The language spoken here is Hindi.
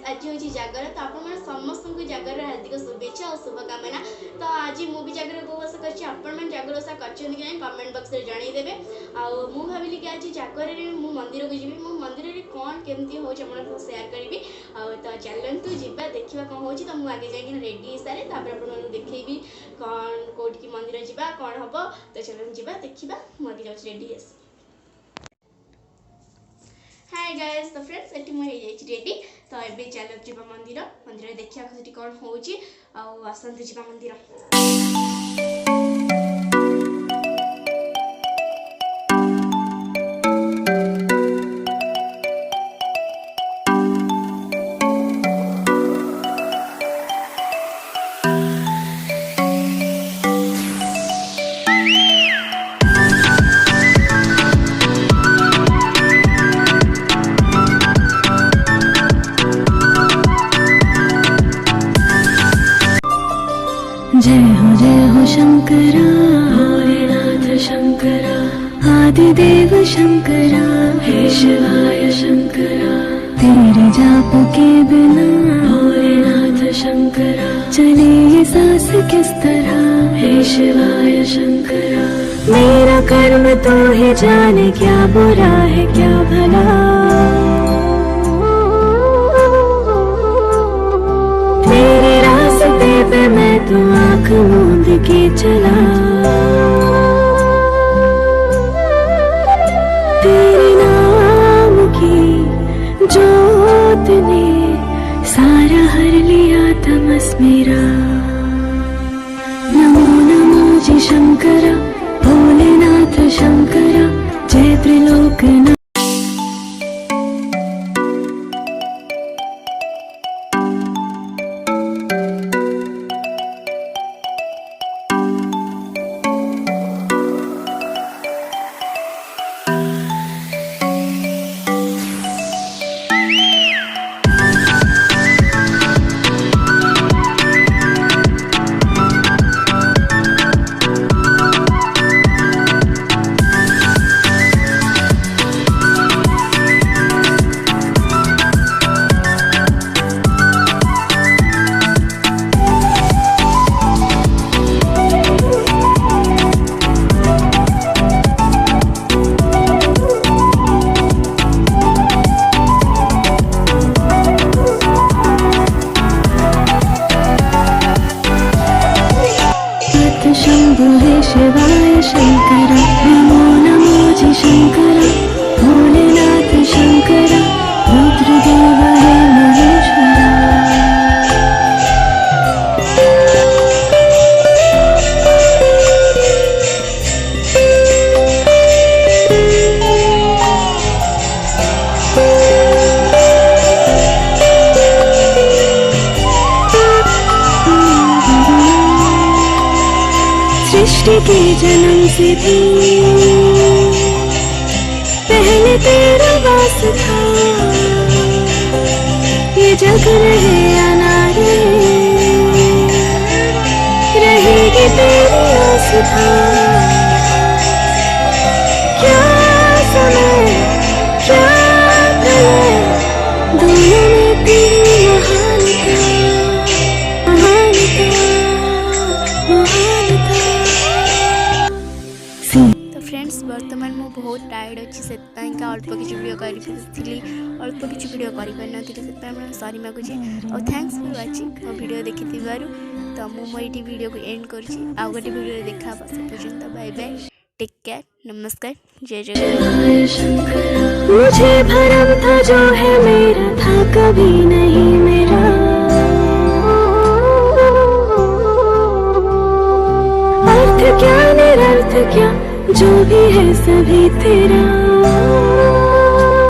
आज हूँ जागर तो आप समस्त को जागर हार्दिक शुभेच्छा और शुभकामना। तो आज मुझे जागर उपवास कर जागर ओषा कर कमेंट बॉक्स में जनईदेवे। आउ भाविली कि आज जागर मु मंदिर को जी मो मंदिर में कौन केमती हो सेयार करी। तो चलतु जा देखा कौन हो तो मुझे जाए रेडी सारे देखी कौन कौट की मंदिर जा कौन हम। तो चलते जा देखा मुझे जाऊँ रेडी आस। हाय गाइस तो फ्रेंड्स एटी मुझे रेडी। तो ये चलो जी मंदिर मंदिर देखा कौन हो आसतु जी मंदिर। जय हो शंकरा भोलेनाथ शंकरा आदिदेव शंकरा हे शिवाय शंकरा तेरे जाप के बिना भोलेनाथ शंकरा चले ये सांस किस तरह हे शिवाय शंकरा मेरा कर्म तो ही जाने क्या बुरा है क्या भला तेरे रास्ते पे मैं तो आँख मूंद के चला तेरे नाम की जोत ने सारा हर लिया तमस मेरा। नमो नमो जी शंकरा भोलेनाथ शंकरा जय त्रिलोकनाथ। शंभु हे शिवाय शंकरा नमो नमो जी शंकरा भोलेनाथ शंकरा रुद्रदेव हे महेश्वरा। सृष्टि के जन्म से भी पहले तेरा वास था ये जग रहे या ना रहेगी तेरी आस था क्या समय क्या प्रलय दोनों में तेरी महानता महानता महानता। तो फ्रेंड्स बर्तमान मु बहुत टायर्ड अच्छी से अल्प किसी वीडियो करी अल्प किसी वीडियो कर सॉरी मागुची और थैंक्स फॉर वाचिंग मो वीडियो देखि तो मुझे वीडियो को एंड करुँची आउ गोटे वीडियो देखा पर्यंत बाय बाय टेक केयर नमस्कार जय जगन्नाथ। मुझे भरम था जो है मेरा था कभी नहीं मेरा अर्थ क्या निरर्थ क्या जो भी है सभी तेरा।